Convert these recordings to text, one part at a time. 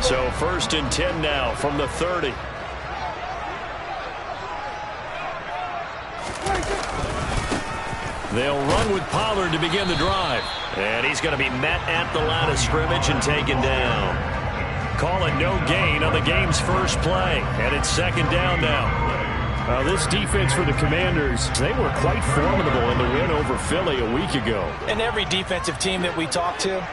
So 1st and 10 now from the 30. They'll run with Pollard to begin the drive. And he's going to be met at the line of scrimmage and taken down. Call it no gain on the game's first play. And it's 2nd down now. This defense for the Commanders, they were quite formidable in the win over Philly a week ago. And every defensive team that we talk to,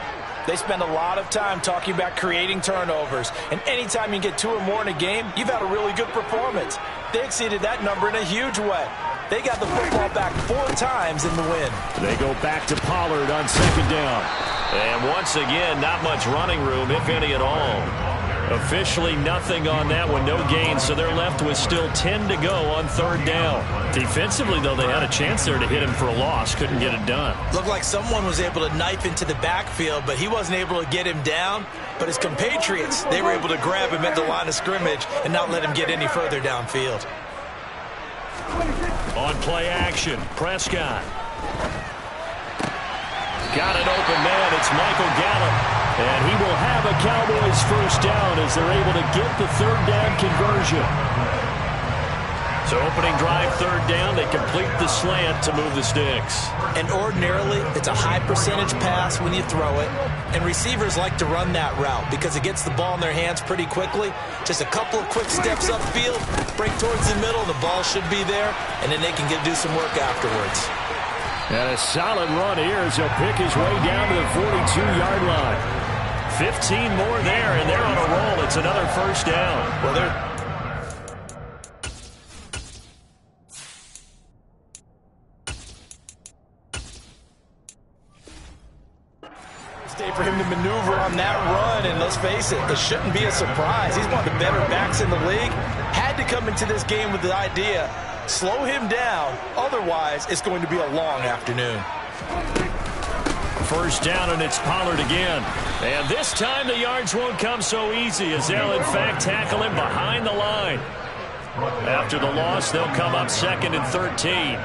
they spend a lot of time talking about creating turnovers. And anytime you get 2 or more in a game, you've had a really good performance. They exceeded that number in a huge way. They got the football back 4 times in the win. They go back to Pollard on 2nd down. And once again, not much running room, if any at all. Officially nothing on that one, no gain, so they're left with still 10 to go on 3rd down. Defensively, though, they had a chance there to hit him for a loss. Couldn't get it done. Looked like someone was able to knife into the backfield, but he wasn't able to get him down. But his compatriots, they were able to grab him at the line of scrimmage and not let him get any further downfield. On play action, Prescott. Got an open man. It's Michael Gallup. And he will have a Cowboys 1st down as they're able to get the 3rd down conversion. So opening drive, 3rd down. They complete the slant to move the sticks. And ordinarily, it's a high percentage pass when you throw it. And receivers like to run that route because it gets the ball in their hands pretty quickly. Just a couple of quick steps upfield, break towards the middle, the ball should be there, and then they can do some work afterwards. And a solid run here as he'll pick his way down to the 42-yard line. 15 more there, and they're on a roll. It's another 1st down. Well, they're... for him to maneuver on that run, and let's face it shouldn't be a surprise. He's one of the better backs in the league. Had to come into this game with the idea, slow him down, otherwise it's going to be a long afternoon. 1st down, and it's Pollard again. And this time the yards won't come so easy as they'll in fact tackle him behind the line. After the loss, they'll come up 2nd and 13.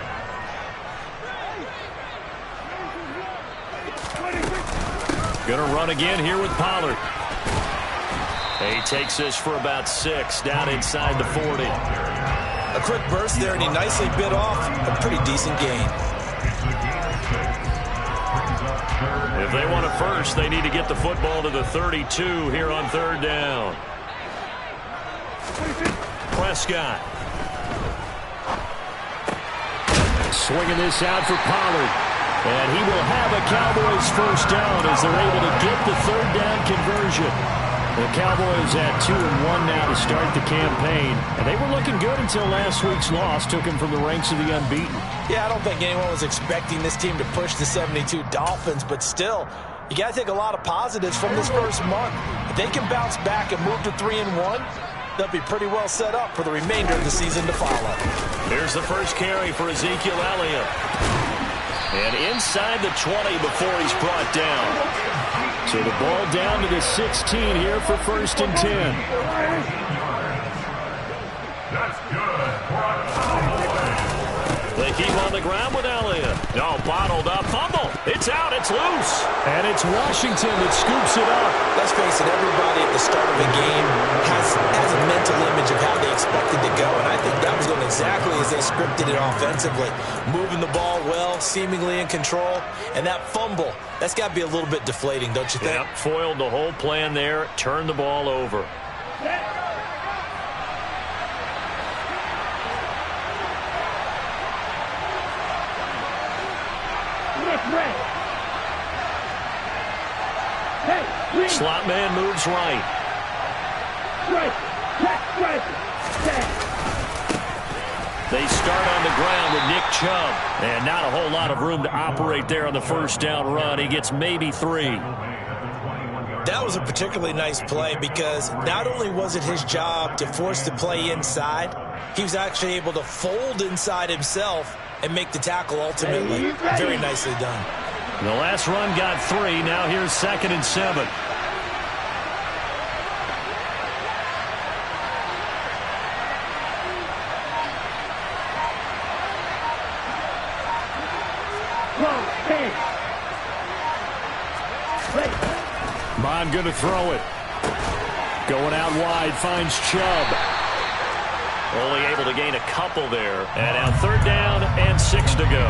Gonna run again here with Pollard. He takes this for about 6 down inside the 40. A quick burst there, and he nicely bit off a pretty decent gain. If they want a 1st, they need to get the football to the 32 here on 3rd down. Prescott. Swinging this out for Pollard. And he will have a Cowboys 1st down as they're able to get the 3rd down conversion. The Cowboys at 2-1 now to start the campaign. And they were looking good until last week's loss took them from the ranks of the unbeaten. Yeah, I don't think anyone was expecting this team to push the 72 Dolphins, but still, you got to take a lot of positives from this first month. If they can bounce back and move to 3-1, they'll be pretty well set up for the remainder of the season to follow. Here's the first carry for Ezekiel Elliott. And inside the 20 before he's brought down. So the ball down to the 16 here for 1st and 10. That's good. They keep on the ground with Elliott. No, bottled up. Fumble. It's out. It's loose. And it's Washington that scoops it up. Let's face it, everybody at the start of a game has a mental image of how they expected to go, and I think that was going exactly as they scripted it offensively. Moving the ball well, seemingly in control, and that fumble, that's got to be a little bit deflating, don't you think? Yep, foiled the whole plan there, turned the ball over. Slot man moves right. They start on the ground with Nick Chubb. And not a whole lot of room to operate there on the 1st down run. He gets maybe 3. That was a particularly nice play because not only was it his job to force the play inside, he was actually able to fold inside himself and make the tackle ultimately. Very nicely done. The last run got 3. Now here's 2nd and 7. Bond going to throw it. Going out wide, finds Chubb. Only able to gain a couple there. And now 3rd down and 6 to go.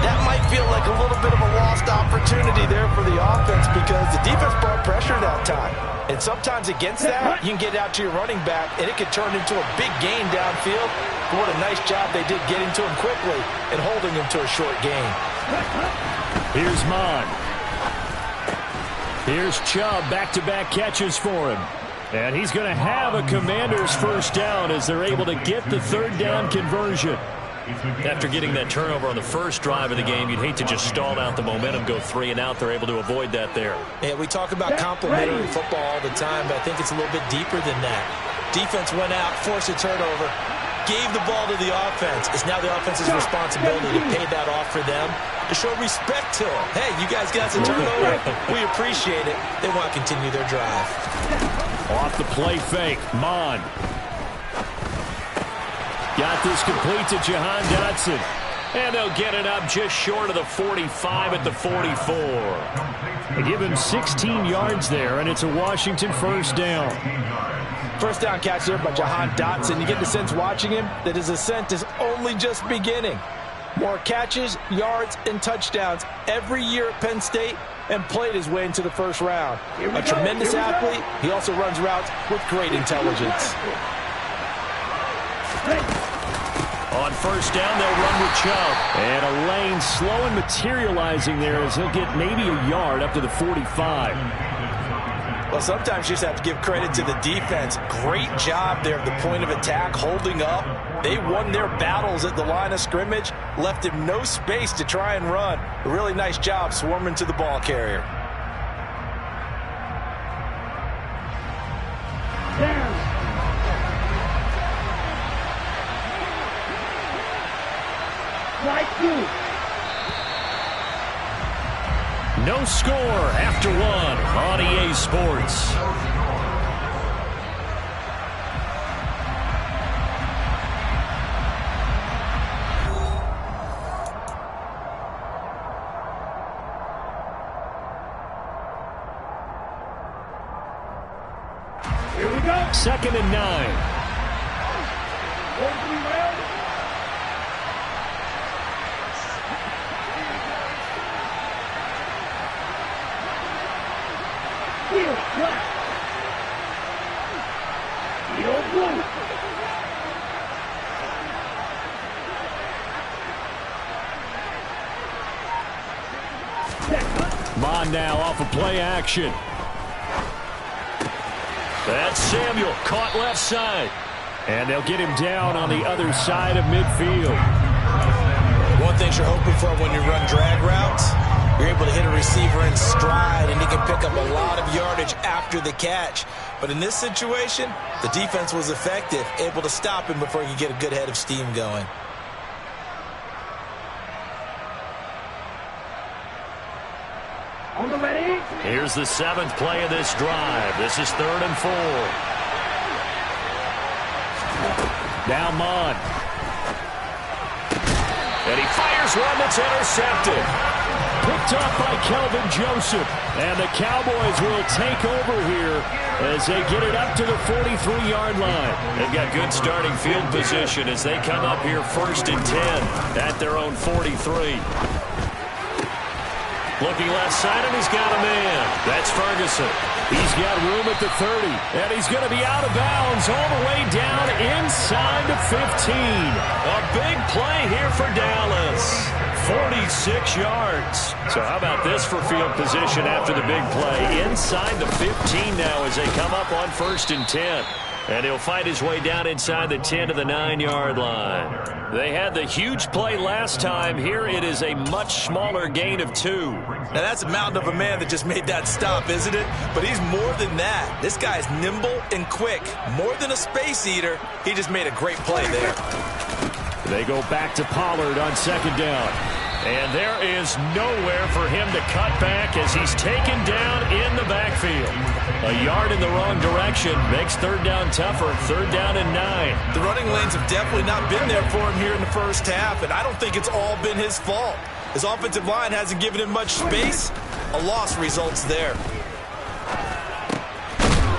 That might feel like a little bit of a lost opportunity there for the offense because the defense brought pressure that time. And sometimes against that, you can get out to your running back, and it could turn into a big gain downfield. But what a nice job they did getting to him quickly and holding him to a short gain. Here's Mon. Here's Chubb, back-to-back catches for him. And he's going to have a Commanders 1st down as they're able to get the 3rd down conversion. After getting that turnover on the first drive of the game, you'd hate to just stall out the momentum, go 3 and out. They're able to avoid that there. Yeah, we talk about complementary football all the time, but I think it's a little bit deeper than that. Defense went out, forced a turnover, gave the ball to the offense. It's now the offense's responsibility to pay that off for them, to show respect to them. Hey, you guys got some turnover? We appreciate it. They want to continue their drive. Off the play fake, Mon. Got this complete to Jahan Dotson. And they'll get it up just short of the 45 at the 44. They give him 16 yards there, and it's a Washington 1st down. 1st down catch there by Jahan Dotson. You get the sense watching him that his ascent is only just beginning. More catches, yards, and touchdowns every year at Penn State, and played his way into the 1st round. A tremendous athlete. He also runs routes with great intelligence. On 1st down, they'll run with Chubb. And a lane slow and materializing there as he'll get maybe a yard up to the 45. Well, sometimes you just have to give credit to the defense. Great job there at the point of attack, holding up. They won their battles at the line of scrimmage, left him no space to try and run. A really nice job swarming to the ball carrier. No score after 1 on EA Sports. Here we go. 2nd and 9. Mon now off of play action. That's Samuel, caught left side. And they'll get him down on the other side of midfield. One thing you're hoping for when you run drag routes, you're able to hit a receiver in stride, and he can pick up a lot of yardage after the catch. But in this situation, the defense was effective, able to stop him before he could get a good head of steam going. Here's the 7th play of this drive. This is 3rd and 4. Now Mon. And he fires one that's intercepted. Picked up by Kelvin Joseph. And the Cowboys will take over here as they get it up to the 43-yard line. They've got good starting field position as they come up here 1st and 10 at their own 43. Looking left side, and he's got a man. That's Ferguson. He's got room at the 30, and he's going to be out of bounds all the way down inside the 15. A big play here for Dallas. 46 yards. So how about this for field position after the big play? Inside the 15 now as they come up on 1st and 10. And he'll fight his way down inside the 10 to the 9-yard line. They had the huge play last time. Here it is a much smaller gain of 2. Now that's a mountain of a man that just made that stop, isn't it? But he's more than that. This guy's nimble and quick. More than a space eater. He just made a great play there. They go back to Pollard on 2nd down. And there is nowhere for him to cut back as he's taken down in the backfield. A yard in the wrong direction makes 3rd down tougher. 3rd down and 9. The running lanes have definitely not been there for him here in the first half, and I don't think it's all been his fault. His offensive line hasn't given him much space. A loss results there.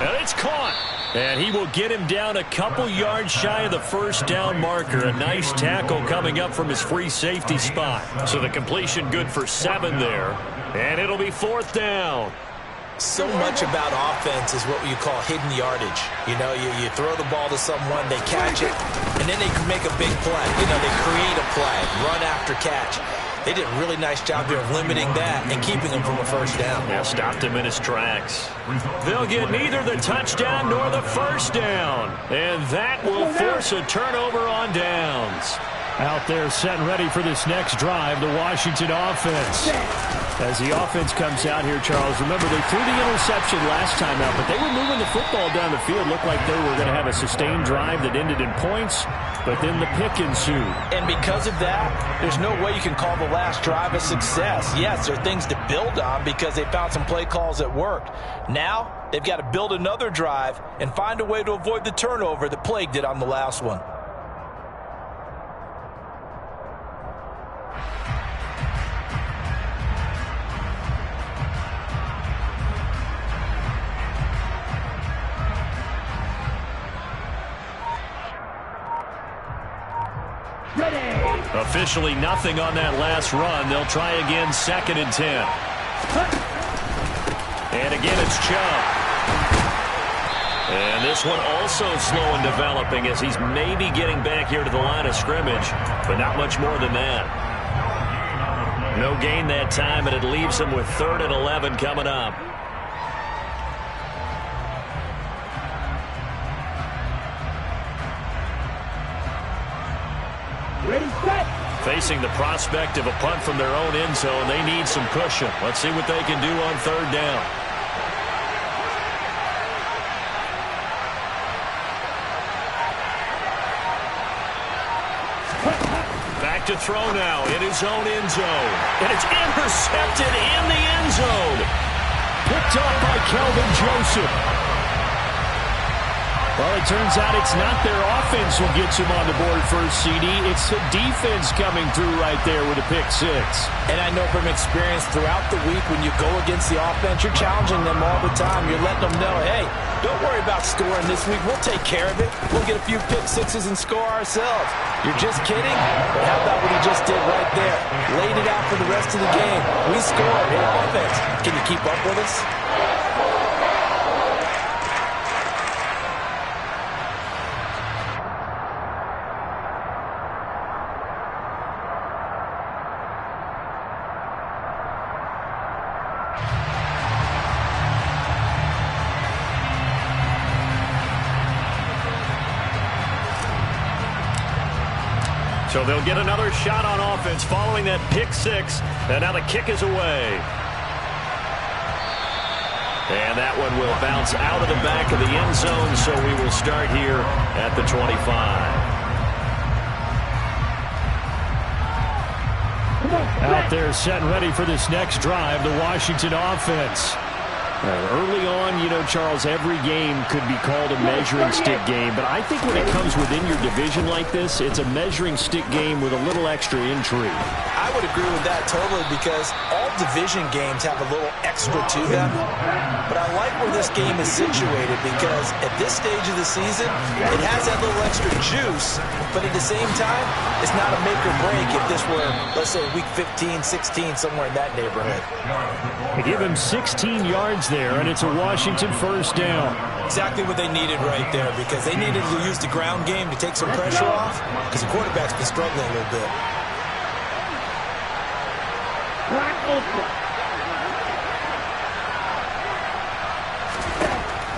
And it's caught. And he will get him down a couple yards shy of the first down marker. A nice tackle coming up from his free safety spot. So the completion good for 7 there. And it'll be 4th down. So much about offense is what you call hidden yardage. You know, you throw the ball to someone, they catch it, and then they can make a big play. You know, they create a play, run after catch. They did a really nice job here of limiting that and keeping him from a first down. Yeah, stopped him in his tracks. They'll get neither the touchdown nor the first down. And that will force a turnover on downs. Out there set and ready for this next drive, the Washington offense. As the offense comes out here, Charles, remember they threw the interception last time out, but they were moving the football down the field. Looked like they were going to have a sustained drive that ended in points, but then the pick ensued. And because of that, there's no way you can call the last drive a success. Yes, there are things to build on because they found some play calls that worked. Now, they've got to build another drive and find a way to avoid the turnover that plagued it on the last one. Officially nothing on that last run. They'll try again, 2nd and 10. And again, it's Chubb. And this one also slow in developing as he's maybe getting back here to the line of scrimmage, but not much more than that. No gain that time, and it leaves him with 3rd and 11 coming up. Facing the prospect of a punt from their own end zone, they need some cushion. Let's see what they can do on 3rd down. Back to throw now in his own end zone. And it's intercepted in the end zone. Picked up by Kelvin Joseph. Well, it turns out it's not their offense who gets him on the board first, CD. It's the defense coming through right there with a pick 6. And I know from experience throughout the week when you go against the offense, you're challenging them all the time. You're letting them know, hey, don't worry about scoring this week. We'll take care of it. We'll get a few pick 6s and score ourselves. You're just kidding? But how about what he just did right there? Laid it out for the rest of the game. We scored. Hey, offense, can you keep up with us? So they'll get another shot on offense following that pick 6. And now the kick is away. And that one will bounce out of the back of the end zone, so we will start here at the 25. Out there set and ready for this next drive, the Washington offense. Early on, you know, Charles, every game could be called a measuring stick game, but I think when it comes within your division like this, it's a measuring stick game with a little extra intrigue. I would agree with that totally because all division games have a little extra to them, but I like where this game is situated because at this stage of the season, it has that little extra juice, but at the same time, it's not a make or break if this were, let's say, week 15, 16, somewhere in that neighborhood. They give him 16 yards there, and it's a Washington first down. Exactly what they needed right there because they needed to use the ground game to take some pressure off because the quarterback's been struggling a little bit.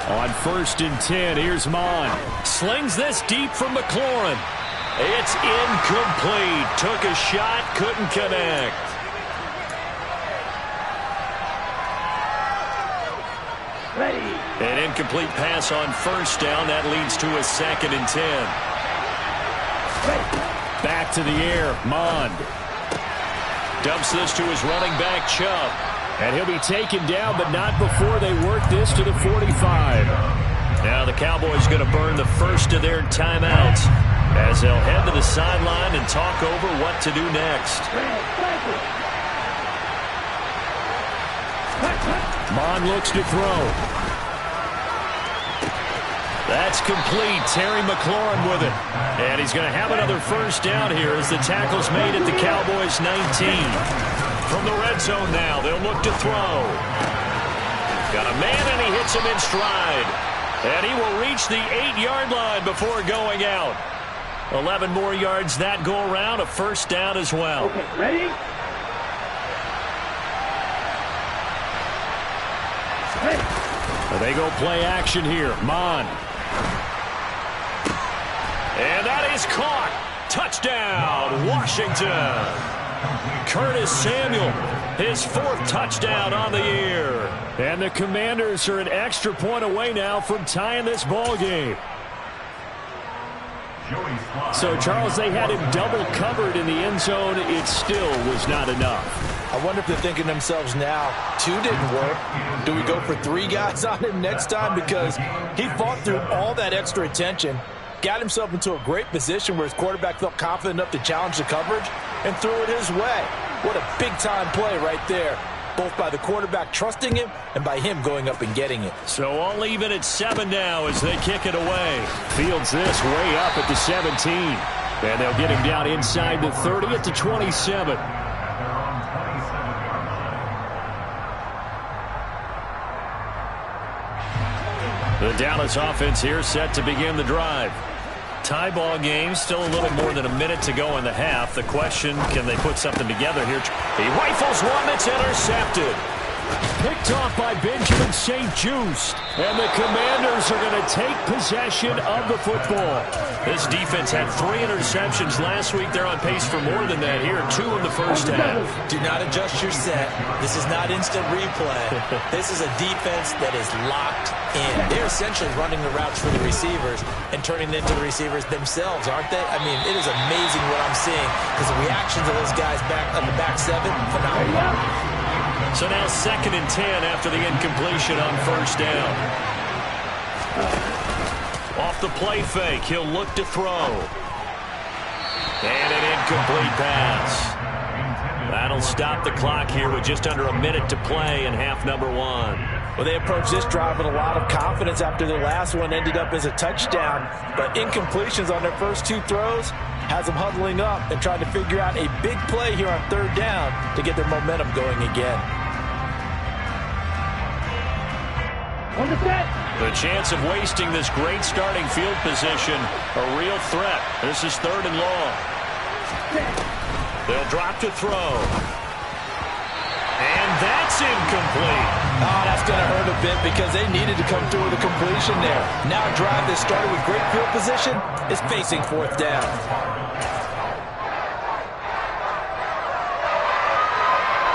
On 1st and 10, here's Mon. Slings this deep from McLaurin. It's incomplete. Took a shot, couldn't connect. An incomplete pass on 1st down. That leads to a 2nd and 10. Back to the air, Mond. Dumps this to his running back, Chubb. And he'll be taken down, but not before they work this to the 45. Now the Cowboys going to burn the first of their timeouts as they'll head to the sideline and talk over what to do next. Mond looks to throw. That's complete. Terry McLaurin with it. And he's going to have another first down here as the tackle's made at the Cowboys' 19. From the red zone now, they'll look to throw. Got a man, and he hits him in stride. And he will reach the 8-yard line before going out. 11 more yards that go around, a first down as well. Okay, ready? They go play action here. Mon. And that is caught. Touchdown, Washington. Curtis Samuel, his 4th touchdown on the year. And the Commanders are an extra point away now from tying this ball game. So, Charles, they had him double covered in the end zone. It still was not enough. I wonder if they're thinking to themselves now, 2 didn't work. Do we go for 3 guys on him next time? Because he fought through all that extra attention, got himself into a great position where his quarterback felt confident enough to challenge the coverage and threw it his way. What a big-time play right there, both by the quarterback trusting him and by him going up and getting it. So all even at 7 now as they kick it away. Fields this way up at the 17. And they'll get him down inside the 30 at the 27. The Dallas offense here set to begin the drive. Tie ball game, still a little more than a minute to go in the half. The question, can they put something together here? He rifles one that's intercepted. Picked off by Benjamin St-Juste. And the Commanders are going to take possession of the football. This defense had 3 interceptions last week. They're on pace for more than that here. 2 in the first half. Do not adjust your set. This is not instant replay. This is a defense that is locked in. They're essentially running the routes for the receivers and turning it into the receivers themselves, aren't they? I mean, it is amazing what I'm seeing because the reactions of those guys back on the back 7, phenomenal. So now 2nd and 10 after the incompletion on first down. Off the play fake, he'll look to throw. And an incomplete pass. That'll stop the clock here with just under a minute to play in half number 1. Well, they approached this drive with a lot of confidence after their last one ended up as a touchdown. But incompletions on their first 2 throws has them huddling up and trying to figure out a big play here on 3rd down to get their momentum going again. The chance of wasting this great starting field position, a real threat. This is 3rd and long. They'll drop to throw. And that's incomplete. Oh, that's going to hurt a bit because they needed to come through with a completion there. Now a drive that started with great field position is facing 4th down.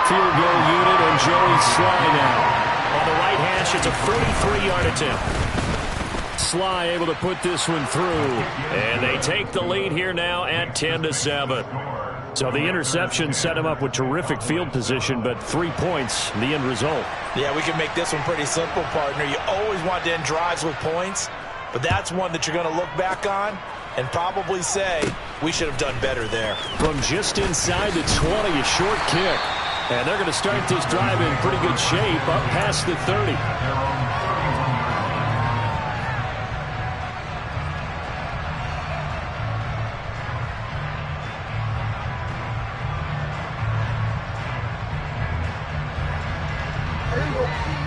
Field goal unit and Joey Sly now. On the right hash, it's a 43-yard attempt. Sly able to put this one through. And they take the lead here now at 10-7. So the interception set him up with terrific field position, but 3 points, the end result. Yeah, we can make this one pretty simple, partner. You always want to end drives with points, but that's one that you're going to look back on and probably say, we should have done better there. From just inside the 20, a short kick. And they're going to start this drive in pretty good shape up past the 30.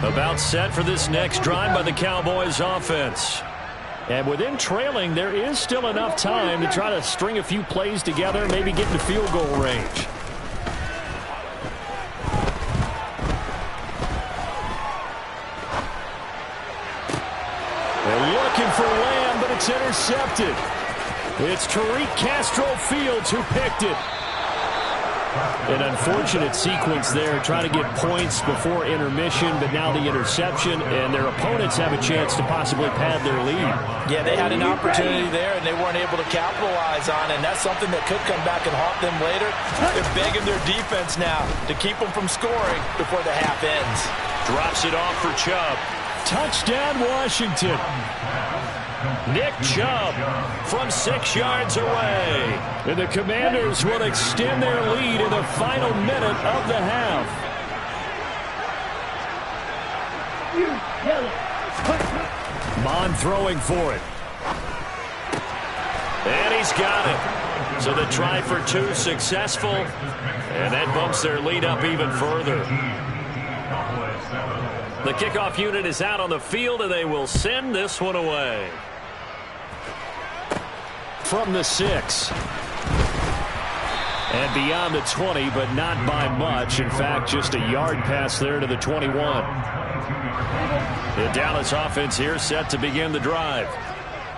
About set for this next drive by the Cowboys offense. And with them trailing, there is still enough time to try to string a few plays together, maybe get into field goal range. They're looking for Lamb, but it's intercepted. It's Tariq Castro-Fields who picked it. An unfortunate sequence there, trying to get points before intermission, but now the interception, and their opponents have a chance to possibly pad their lead. Yeah, they had an opportunity there, and they weren't able to capitalize on it, and that's something that could come back and haunt them later. They're begging their defense now to keep them from scoring before the half ends. Drops it off for Chubb. Touchdown, Washington. Nick Chubb from 6 yards away. And the Commanders will extend their lead in the final minute of the half. Bond throwing for it. And he's got it. So the try for two successful. And that bumps their lead up even further. The kickoff unit is out on the field, and they will send this one away. From the 6. And beyond the 20, but not by much. In fact, just a yard pass there to the 21. The Dallas offense here set to begin the drive.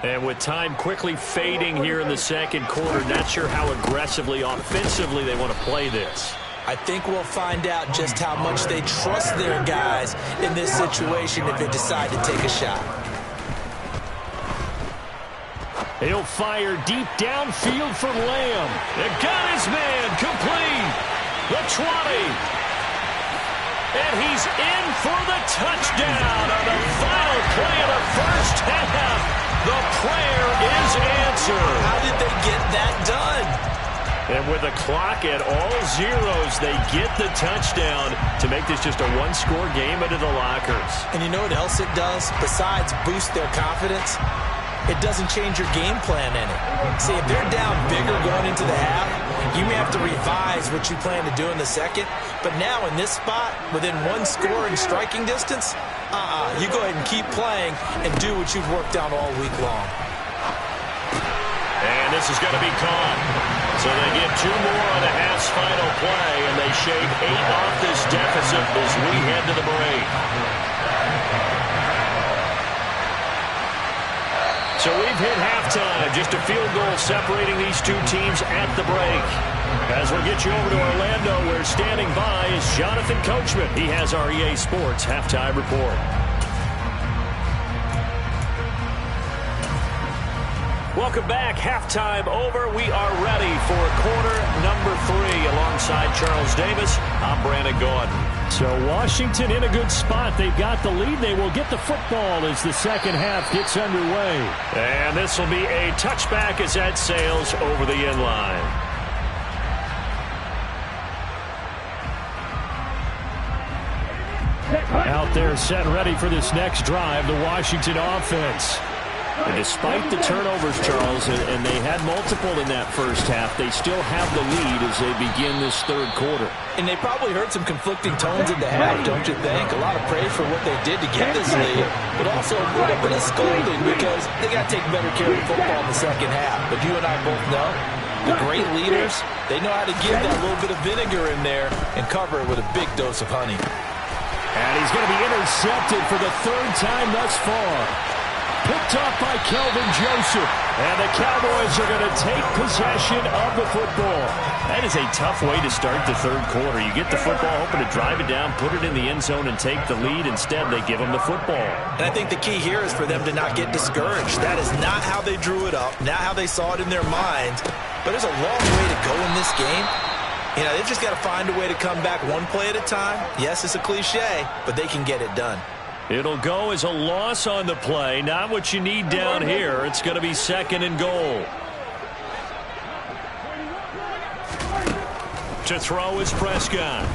And with time quickly fading here in the second quarter, not sure how aggressively, offensively they want to play this. I think we'll find out just how much they trust their guys in this situation if they decide to take a shot. He'll fire deep downfield for Lamb. It got his man complete. The 20. And he's in for the touchdown on the final play of the first half. The prayer is answered. How did they get that done? And with the clock at all zeros, they get the touchdown to make this just a one-score game into the lockers. And you know what else it does? Besides boost their confidence, it doesn't change your game plan any. See, if they're down bigger going into the half, you may have to revise what you plan to do in the second. But now in this spot, within one score in striking distance, you go ahead and keep playing and do what you've worked on all week long. And this is going to be caught. So they get two more on the half's final play, and they shave 8 off this deficit as we head to the break. So we've hit halftime. Just a field goal separating these two teams at the break. As we'll get you over to Orlando, where standing by is Jonathan Coachman. He has our EA Sports Halftime Report. Welcome back. Halftime over. We are ready for quarter number 3. Alongside Charles Davis, I'm Brandon Gordon. So Washington in a good spot. They've got the lead. They will get the football as the second half gets underway. And this will be a touchback as that sails over the end line. Out there set ready for this next drive, the Washington offense. And despite the turnovers, Charles, and they had multiple in that first half, they still have the lead as they begin this third quarter. And they probably heard some conflicting tones in the half, don't you think? A lot of praise for what they did to get this lead, but also a little bit of scolding because they got to take better care of the football in the second half. But you and I both know the great leaders, they know how to give that little bit of vinegar in there and cover it with a big dose of honey. And he's going to be intercepted for the third time thus far. Picked off by Kelvin Joseph. And the Cowboys are going to take possession of the football. That is a tough way to start the third quarter. You get the football, hoping to drive it down, put it in the end zone, and take the lead. Instead, they give them the football. And I think the key here is for them to not get discouraged. That is not how they drew it up, not how they saw it in their minds. But there's a long way to go in this game. You know, they've just got to find a way to come back one play at a time. Yes, it's a cliche, but they can get it done. It'll go as a loss on the play. Not what you need down here. It's going to be second and goal. To throw is Prescott.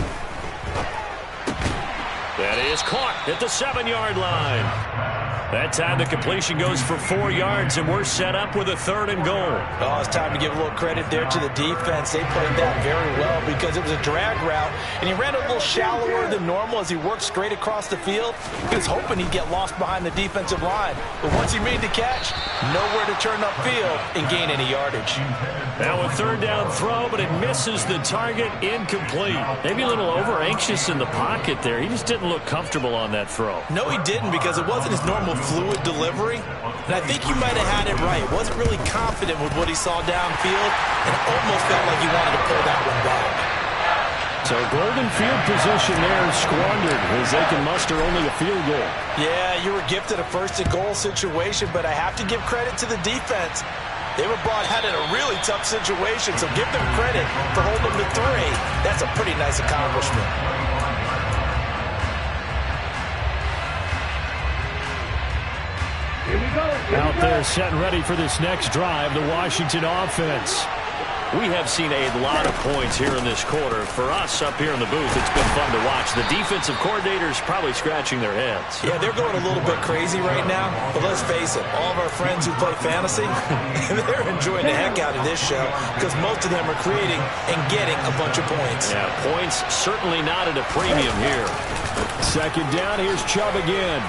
That is caught at the 7-yard line. That time the completion goes for 4 yards, and we're set up with a third and goal. Oh, it's time to give a little credit there to the defense. They played that very well because it was a drag route, and he ran a little shallower than normal as he worked straight across the field. He was hoping he'd get lost behind the defensive line, but once he made the catch, nowhere to turn upfield and gain any yardage. Now a third down throw, but it misses the target, incomplete. Maybe a little over-anxious in the pocket there. He just didn't look comfortable on that throw. No, he didn't, because it wasn't his normal fluid delivery. And I think you might have had it right. Wasn't really confident with what he saw downfield, and it almost felt like he wanted to pull that one back. So golden field position there squandered as they can muster only a field goal. Yeah, you were gifted a first and goal situation, but I have to give credit to the defense. They were brought out in a really tough situation, so give them credit for holding them to 3. That's a pretty nice accomplishment. Out there set and ready for this next drive, the Washington offense. We have seen a lot of points here in this quarter. For us up here in the booth, it's been fun to watch. The defensive coordinators probably scratching their heads. Yeah, they're going a little bit crazy right now. But let's face it, all of our friends who play fantasy, they're enjoying the heck out of this show because most of them are creating and getting a bunch of points. Yeah, points certainly not at a premium here. Second down, here's Chubb again.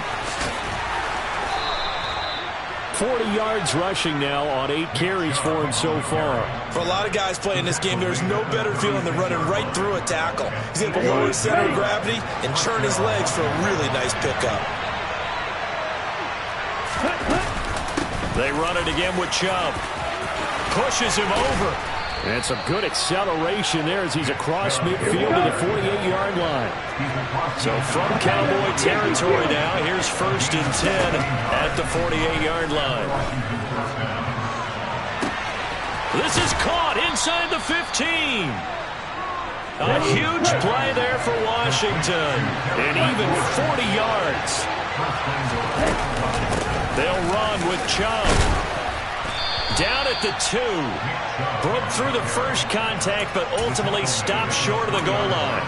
40 yards rushing now on 8 carries for him so far. For a lot of guys playing this game, there's no better feeling than running right through a tackle. He's able to lower his center of gravity and churn his legs for a really nice pickup. They run it again with Chubb. Pushes him over. And some good acceleration there as he's across midfield to the 48-yard line. So from Cowboy territory now, here's 1st and 10 at the 48-yard line. This is caught inside the 15. A huge play there for Washington. And even 40 yards. They'll run with Chubb. Down at the 2. Broke through the first contact, but ultimately stopped short of the goal line.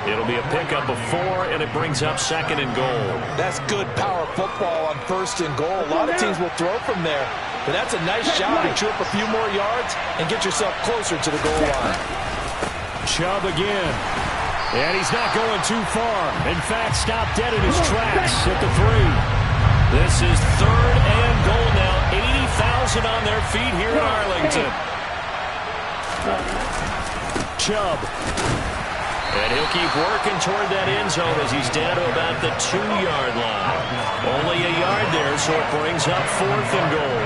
It'll be a pickup of 4, and it brings up 2nd and goal. That's good power football on 1st and goal. A lot of teams will throw from there, but that's a nice shot to chew up a few more yards and get yourself closer to the goal line. Chubb again. And he's not going too far. In fact, stopped dead in his tracks at the 3. This is 3rd and goal now. 80,000 on their feet here in Arlington. Chubb. And he'll keep working toward that end zone as he's down to about the 2-yard line. Only a yard there, so it brings up 4th and goal.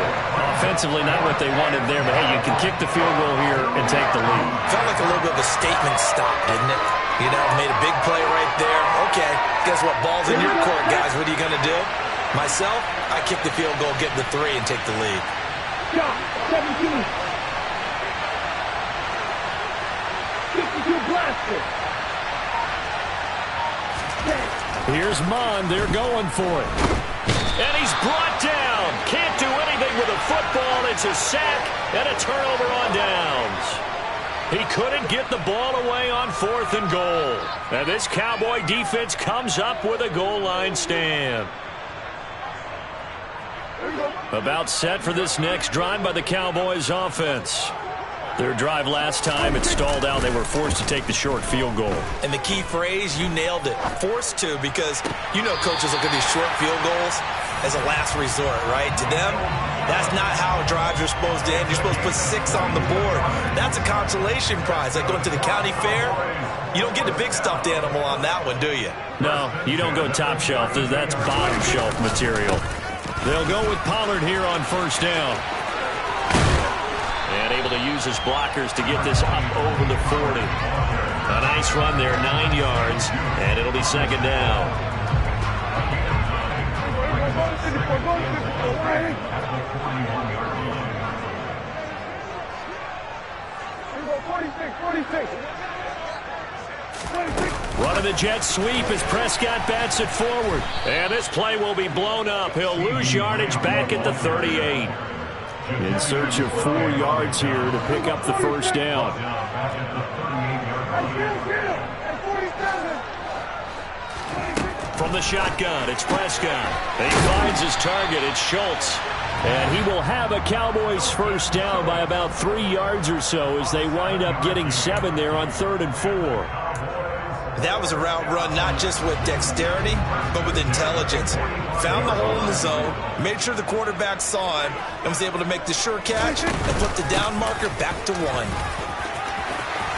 Offensively, not what they wanted there, but hey, you can kick the field goal here and take the lead. Felt like a little bit of a statement stop, didn't it? You know, made a big play right there. Okay, guess what? Ball's in your court, guys. What are you going to do? Myself, I kick the field goal, get the 3, and take the lead. 17. 52 blaster. Here's Mond. They're going for it. And he's brought down. Can't do anything with a football. It's a sack and a turnover on downs. He couldn't get the ball away on 4th and goal. And this Cowboy defense comes up with a goal line stand. About set for this next drive by the Cowboys offense. Their drive last time, it stalled out. They were forced to take the short field goal. And the key phrase, you nailed it. Forced to, because you know coaches look at these short field goals as a last resort, right? To them, that's not how drives are supposed to end. You're supposed to put 6 on the board. That's a consolation prize. Like going to the county fair, you don't get the big stuffed animal on that one, do you? No, you don't go top shelf. That's bottom shelf material. They'll go with Pollard here on 1st down. And able to use his blockers to get this up over the 40. A nice run there, 9 yards, and it'll be 2nd down. Running the jet sweep as Prescott bats it forward. And this play will be blown up. He'll lose yardage back at the 38. In search of 4 yards here to pick up the 1st down. From the shotgun, it's Prescott. He finds his target. It's Schultz. And he will have a Cowboys 1st down by about 3 yards or so as they wind up getting 7 there on 3rd and 4. That was a route run not just with dexterity, but with intelligence. Found the hole in the zone, made sure the quarterback saw him, and was able to make the sure catch and put the down marker back to 1.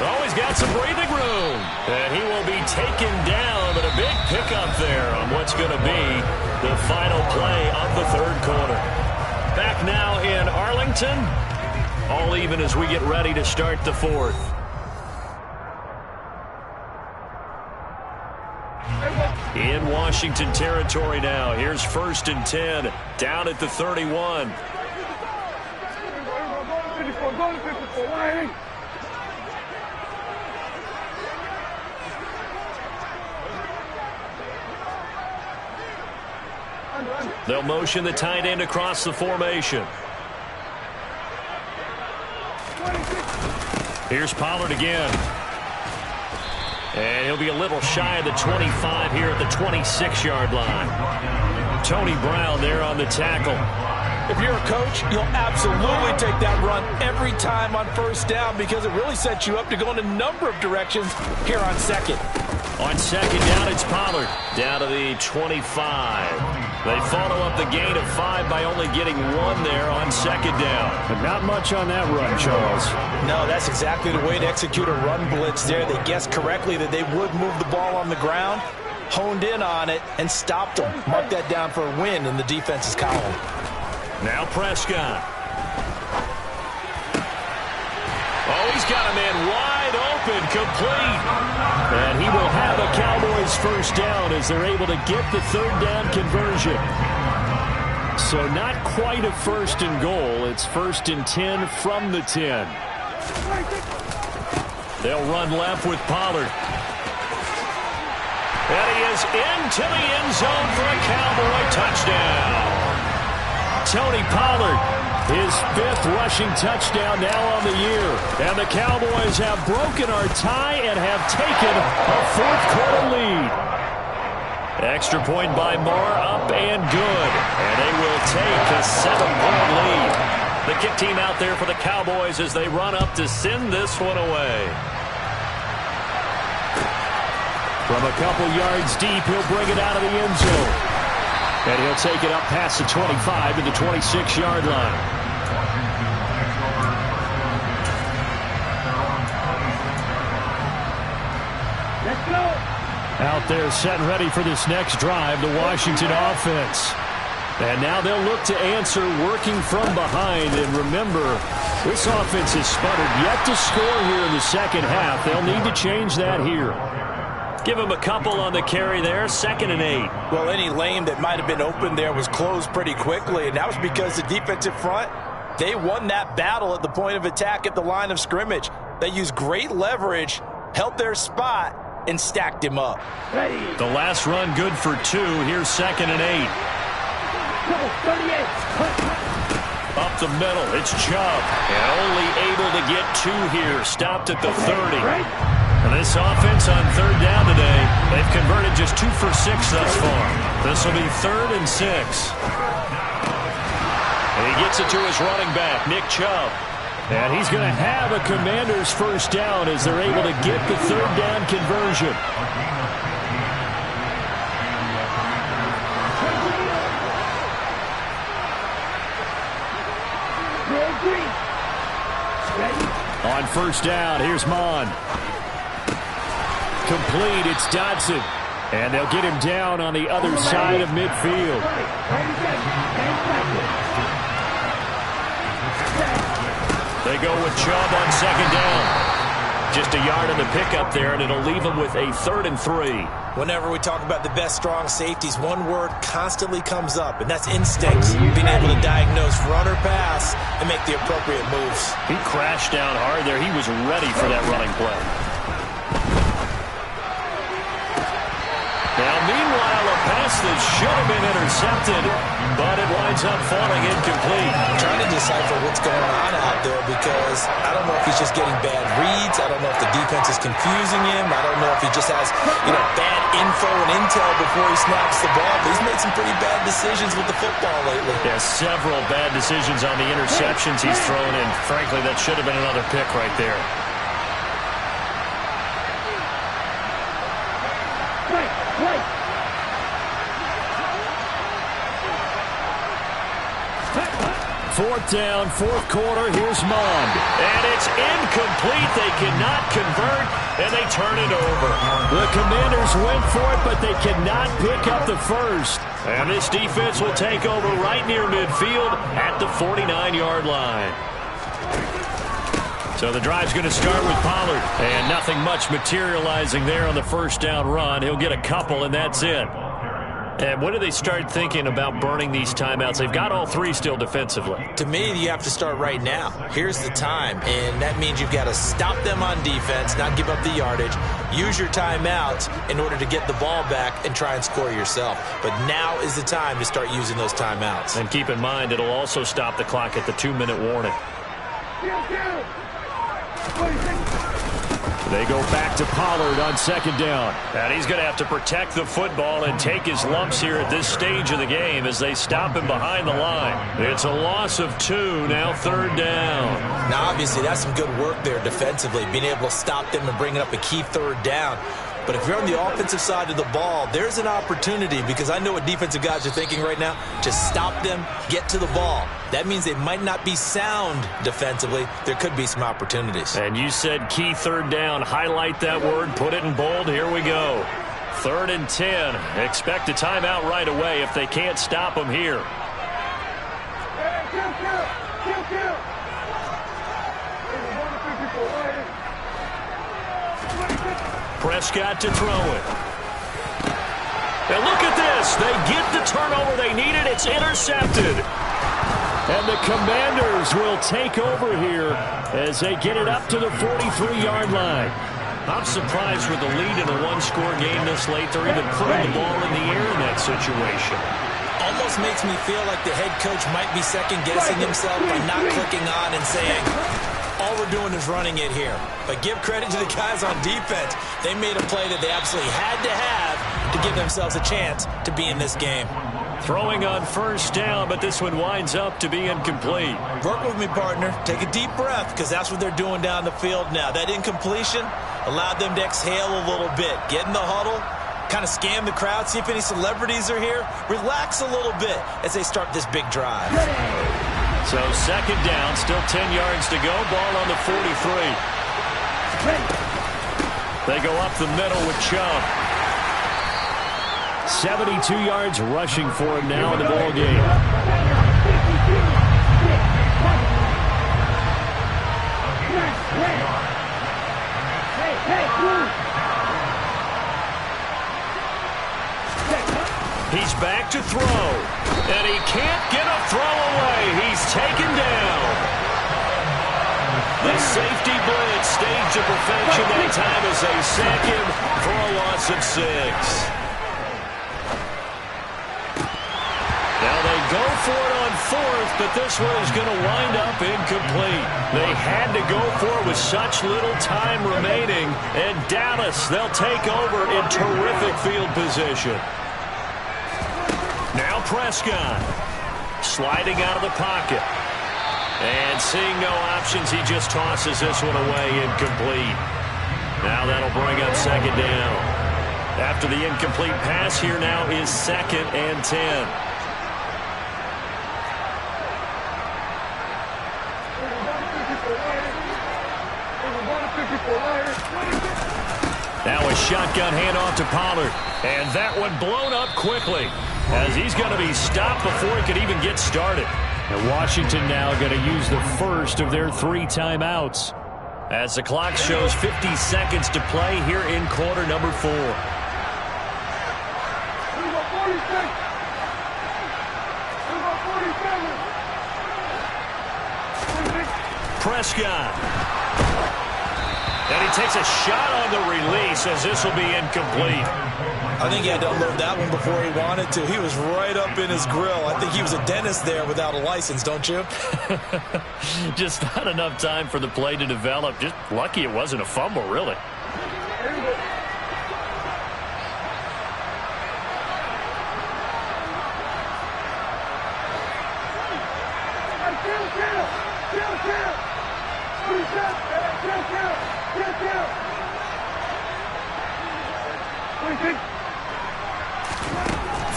Oh, he's got some breathing room. And he will be taken down, but a big pickup there on what's going to be the final play of the 3rd quarter. Back now in Arlington, all even as we get ready to start the 4th. In Washington territory now. Here's 1st and 10. Down at the 31. They'll motion the tight end across the formation. Here's Pollard again. And he'll be a little shy of the 25 here at the 26-yard line. Tony Brown there on the tackle. If you're a coach, you'll absolutely take that run every time on first down because it really sets you up to go in a number of directions here on second. On second down, it's Pollard down to the 25. They follow up the gain of 5 by only getting 1 there on second down. But not much on that run, Charles. No, that's exactly the way to execute a run blitz there. They guessed correctly that they would move the ball on the ground, honed in on it, and stopped them. Mark that down for a win in the defense's column. Now Prescott. Oh, he's got a man wide open, complete. And he will have a Cowboys first down as they're able to get the third down conversion. So not quite a first and goal. It's 1st and 10 from the 10. They'll run left with Pollard. And he is into the end zone for a Cowboy touchdown. Tony Pollard, his 5th rushing touchdown now on the year. And the Cowboys have broken our tie and have taken a 4th quarter lead. Extra point by Moore, up and good. And they will take a 7-point lead. The kick team out there for the Cowboys as they run up to send this one away. From a couple yards deep, he'll bring it out of the end zone. And he'll take it up past the 25 to the 26-yard line. Let's go. Out there set and ready for this next drive, the Washington offense. And now they'll look to answer working from behind. And remember, this offense has sputtered yet to score here in the second half. They'll need to change that here. Give him a couple on the carry there, 2nd and 8. Well, any lane that might have been open there was closed pretty quickly, and that was because the defensive front, they won that battle at the point of attack at the line of scrimmage. They used great leverage, held their spot, and stacked him up. Ready. The last run good for 2. Here's 2nd and 8. Double 38. Up the middle, it's Chubb. And only able to get 2 here. Stopped at the 30. And this offense on 3rd down today, they've converted just 2 for 6 thus far. This will be 3rd and 6. And he gets it to his running back, Nick Chubb. And he's going to have a Commander's first down as they're able to get the 3rd down conversion. On first down, here's Mon. Complete, it's Dodson. And they'll get him down on the other side of midfield. They go with Chubb on 2nd down. Just a yard in the pickup there, and it'll leave them with a 3rd and 3. Whenever we talk about the best strong safeties, one word constantly comes up, and that's instincts. Being able to diagnose run or pass and make the appropriate moves. He crashed down hard there. He was ready for that running play. Now, meanwhile, a pass that should have been intercepted, but it winds up falling incomplete. I'm trying to decipher what's going on out there because I don't know if he's just getting bad reads. I don't know if the defense is confusing him. I don't know if he just has, bad info and intel before he snaps the ball. But he's made some pretty bad decisions with the football lately. Yeah, several bad decisions on the interceptions he's thrown in. Frankly, that should have been another pick right there. Fourth down, 4th quarter, here's Mond. And it's incomplete. They cannot convert, and they turn it over. The Commanders went for it, but they cannot pick up the first. And this defense will take over right near midfield at the 49-yard line. So the drive's going to start with Pollard. And nothing much materializing there on the first down run. He'll get a couple, and that's it. And when do they start thinking about burning these timeouts? They've got all 3 still defensively. To me, you have to start right now. Here's the time, and that means you've got to stop them on defense, not give up the yardage, use your timeouts in order to get the ball back and try and score yourself. But now is the time to start using those timeouts. And keep in mind, it'll also stop the clock at the 2-minute warning. They go back to Pollard on second down. And he's going to have to protect the football and take his lumps here at this stage of the game as they stop him behind the line. It's a loss of 2, now third down. Now, obviously, that's some good work there defensively, being able to stop them and bringing up a key third down. But if you're on the offensive side of the ball, there's an opportunity, because I know what defensive guys are thinking right now. Just stop them, get to the ball. That means they might not be sound defensively. There could be some opportunities. And you said key third down. Highlight that word. Put it in bold. Here we go. 3rd and 10. Expect a timeout right away if they can't stop them here. Prescott to throw it. And look at this. They get the turnover they needed. It's intercepted. And the Commanders will take over here as they get it up to the 43-yard line. I'm surprised with the lead in a one-score game this late. They're even putting the ball in the air in that situation. Almost makes me feel like the head coach might be second-guessing himself by not clicking on and saying, all we're doing is running it here. But give credit to the guys on defense. They made a play that they absolutely had to have to give themselves a chance to be in this game. Throwing on first down, but this one winds up to be incomplete. Work with me, partner. Take a deep breath, because that's what they're doing down the field now. That incompletion allowed them to exhale a little bit. Get in the huddle, kind of scan the crowd, see if any celebrities are here. Relax a little bit as they start this big drive. So second down, still 10 yards to go. Ball on the 43. They go up the middle with Chubb. 72 yards rushing for him now in the ball game. He's back to throw, and he can't get a throw away. He's taken down. The safety blitz staged to perfection that time as they sack him for a loss of 6. Now they go for it on 4th, but this one is going to wind up incomplete. They had to go for it with such little time remaining, and Dallas, they'll take over in terrific field position. Now Prescott, sliding out of the pocket. And seeing no options, he just tosses this one away, incomplete. Now that'll bring up second down. After the incomplete pass, here now is 2nd and 10. Now a shotgun handoff to Pollard. And that one blown up quickly, as he's going to be stopped before he could even get started. And Washington now going to use the first of their 3 timeouts. As the clock shows 50 seconds to play here in quarter number 4. Prescott. And he takes a shot on the release, as this will be incomplete. I think he had to unload that one before he wanted to. He was right up in his grill. I think he was a dentist there without a license, don't you? Just not enough time for the play to develop. Just lucky it wasn't a fumble, really.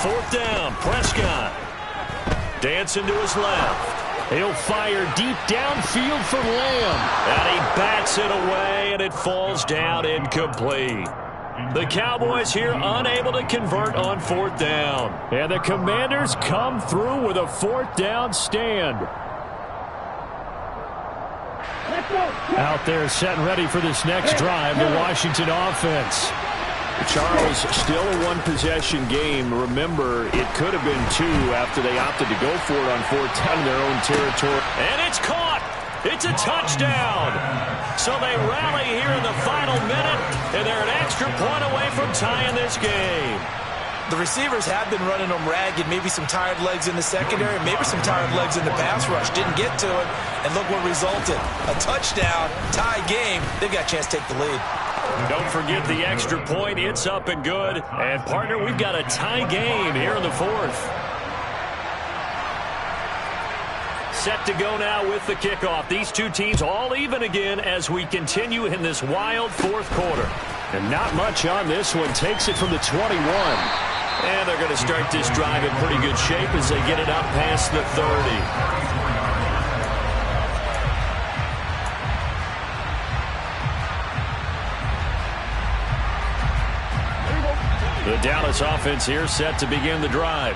Fourth down, Prescott. Dancing to his left. He'll fire deep downfield for Lamb. And he bats it away, and it falls down incomplete. The Cowboys here unable to convert on 4th down. And the Commanders come through with a 4th down stand. Out there setting ready for this next drive, the Washington offense. Charles, still a one-possession game. Remember, it could have been 2 after they opted to go for it on 4th down in their own territory. And it's caught. It's a touchdown. So they rally here in the final minute, and they're an extra point away from tying this game. The receivers have been running them ragged. Maybe some tired legs in the secondary, maybe some tired legs in the pass rush. Didn't get to it, and look what resulted. A touchdown, tie game. They've got a chance to take the lead. Don't forget the extra point. It's up and good. And, partner, we've got a tie game here in the fourth. Set to go now with the kickoff. These two teams all even again as we continue in this wild fourth quarter. And not much on this one. Takes it from the 21. And they're going to start this drive in pretty good shape as they get it up past the 30. The Dallas offense here set to begin the drive.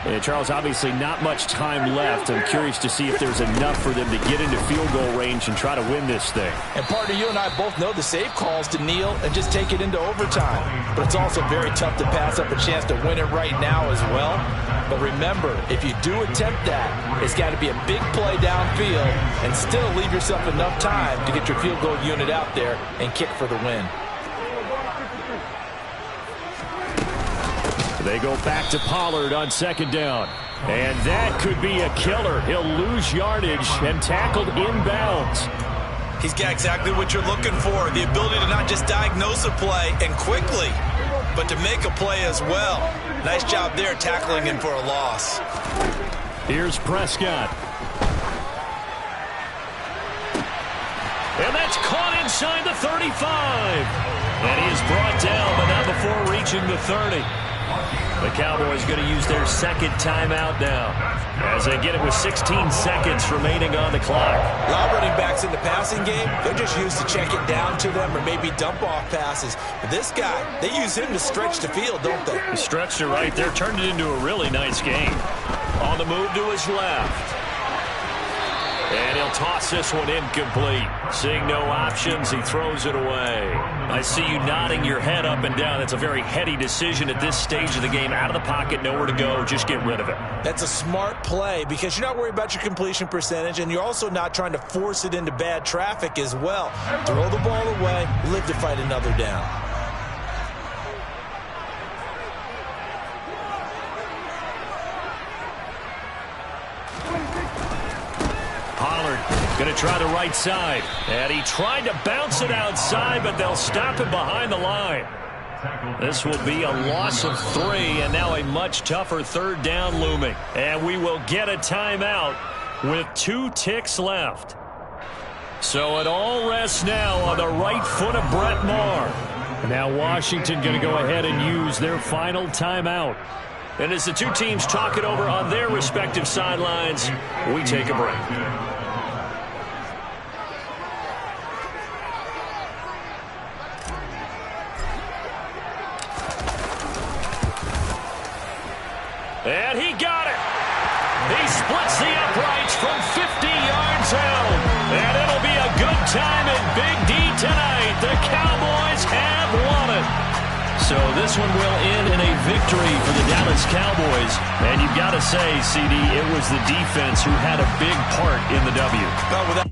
And Charles, obviously not much time left. I'm curious to see if there's enough for them to get into field goal range and try to win this thing. And partner, you and I both know the safe calls to kneel and just take it into overtime. But it's also very tough to pass up a chance to win it right now as well. But remember, if you do attempt that, it's got to be a big play downfield and still leave yourself enough time to get your field goal unit out there and kick for the win. They go back to Pollard on second down. And that could be a killer. He'll lose yardage and tackled inbounds. He's got exactly what you're looking for. The ability to not just diagnose a play and quickly, but to make a play as well. Nice job there tackling him for a loss. Here's Prescott. And that's caught inside the 35. And he is brought down, but not before reaching the 30. The Cowboys going to use their second timeout now as they get it with 16 seconds remaining on the clock. A lot of running backs in the passing game, they're just used to check it down to them or maybe dump off passes. But this guy, they use him to stretch the field, don't they? He stretched it right there, turned it into a really nice game. On the move to his left. And he'll toss this one incomplete. Seeing no options, he throws it away. I see you nodding your head up and down. That's a very heady decision at this stage of the game. Out of the pocket, nowhere to go. Just get rid of it. That's a smart play because you're not worried about your completion percentage, and you're also not trying to force it into bad traffic as well. Throw the ball away, live to fight another down. Pollard going to try the right side. And he tried to bounce it outside, but they'll stop him behind the line. This will be a loss of 3, and now a much tougher third down looming. And we will get a timeout with 2 ticks left. So it all rests now on the right foot of Brett Maher. Now Washington going to go ahead and use their final timeout. And as the two teams talk it over on their respective sidelines, we take a break. And he got it. He splits the uprights from 50 yards out. And it'll be a good time in Big D tonight. The Cowboys have won it. So this one will end in a victory for the Dallas Cowboys. And you've got to say, CD, it was the defense who had a big part in the W. Without